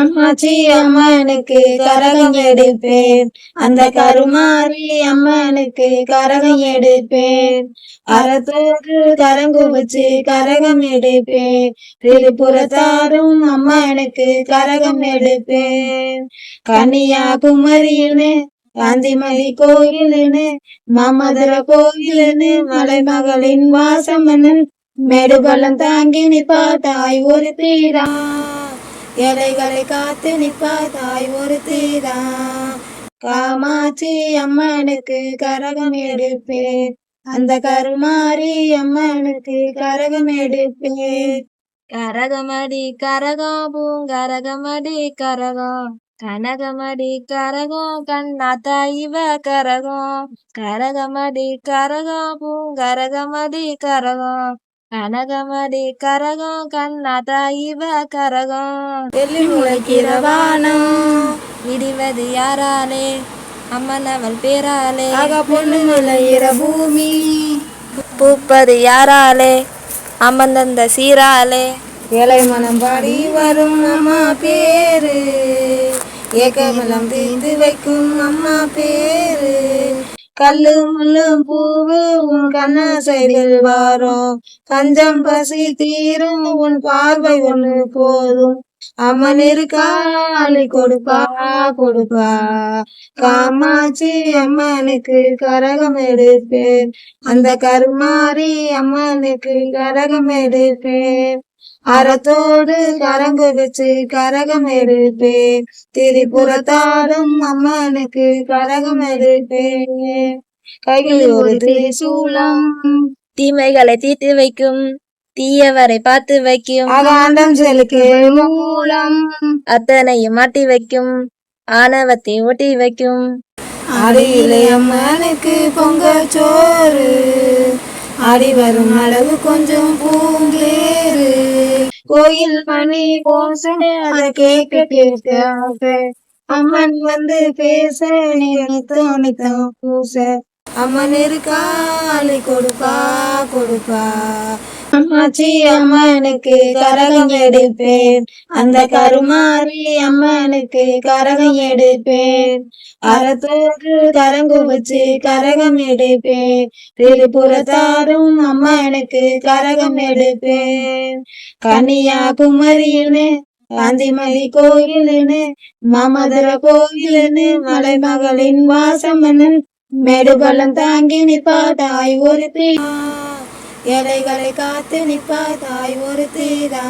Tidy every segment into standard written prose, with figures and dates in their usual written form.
காமாட்சி அம்மனுக்கு கரகம் எடுப்பேன், அந்த கருமாரி அம்மனுக்கு கரகம் எடுப்பேன், அறத்தோடு கரங்குவிச்சு கரகம் எடுப்பேன், திரிபுரத்தாரும் அம்மனுக்கு கரகம் எடுப்பேன், கன்னியாகுமரின்னு காந்திமதி கோயிலுன்னு மாமதுர கோயிலுன்னு மலைமகளின் வாசம்னு மேடுபள்ளம் தாங்கி நிப்பா தாய் ஒரு தீரா, ஏழைகளை காத்து நிப்பா தாய் ஒரு தீரா. காமாட்சி அம்மனுக்கு கரகம் எடுப்பேன், அந்த கருமாரி அம்மனுக்கு கரகம் எடுப்பேன். கரகமடி கரகம் பூங்கரகமடி கரகம், கனகமடி கரகம் கண்ணாத்தா இவ கரகம், கரகமடி கரகம் பூங்கரகமடி கரகம், கனகமடி கரகம் கண்ணாத்தா இவ கரகம். வெள்ளி முளைக்கிற வானம் விடிவது யாராலே, அம்மன் அவள் பேராலே, பொண்ணு விளையிற பூமி பூப்பது யாராலே, அம்மன் தந்த சீராலே, ஏழை மனம் பாடி வரும் அம்மா பேரு, ஏக்கமலம் தீர்ந்து வைக்கும் அம்மா பேரு, கல்லு முள்ளும் பூவு உன் கண்ணாசைகள் வாரும், பஞ்சம் பசி தீரும் உன் பார்வை ஒன்று போதும், அம்மன் இருக்கா அள்ளி கொடுப்பா கொடுப்பா. காமாட்சி அம்மனுக்கு கரகம் எடுப்பேன், அந்த கருமாரி அம்மனுக்கு கரகம் எடுப்பேன், அறத்தோடு கரங்கு வச்சு கரகம் எடுப்பேன், திரிபுரத்தாடும் அம்மனுக்கு கரகம் எடுப்பேன், கைகளில் ஒரு திரிசூலம் தீமைகளை தீர்த்து வைக்கும், தீயவரை பார்த்து வைக்கும், அகாண்டம் செலுக்கு மூலம் அத்தனையும் மாட்டி வைக்கும், ஆணவத்தை ஓட்டி வைக்கும், அடியிலே அம்மனுக்கு பொங்கல் சோறு, ஆடி வரும் அளவு கொஞ்சம் பூங்கேறு, கோயில் பணி போச அதை கேட்க கேட்க அம்மன் வந்து பேச நீ நித்தம் நித்தம் பூச, அம்மன் இருக்கா அள்ளி கொடுப்பா கொடுப்பா. காமாட்சி அம்மனுக்கு கரகம் எடுப்பேன், அந்த கருமாரி அம்மனுக்கு கரகம் எடுப்பேன், அறத்தோடு கரங்கு வச்சு கரகம் எடுப்பேன், திரிபுரத்தாரும் அம்மனுக்கு கரகம் எடுப்பேன், கன்னியாகுமரின்னு காந்திமதி கோயிலுன்னு மாமதுர கோயிலுன்னு மலைமகளின் வாசம்னு மேடுபள்ளம் தாங்கி நிப்பா தாய் ஒரு தீரா, ஏழைகளை காத்து நிப்பா தாய் ஒரு தீரா.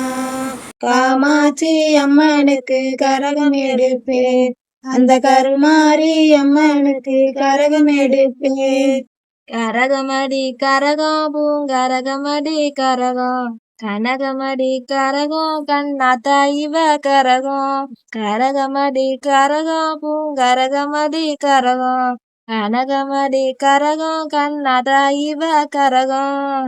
காமாட்சி அம்மனுக்கு கரகம் எடுப்பேன், அந்த கருமாரி அம்மனுக்கு கரகம் எடுப்பேன். கரகமடி கரகம் பூங்கரகமடி கரகம், கனகமடி கரகம் கண்ணாத்தா இவ கரகம், கரகமடி கரகம் பூங்கரகமடி கரகம், கனகமடி கரகம் கண்ணாத்தா இவ கரகம்.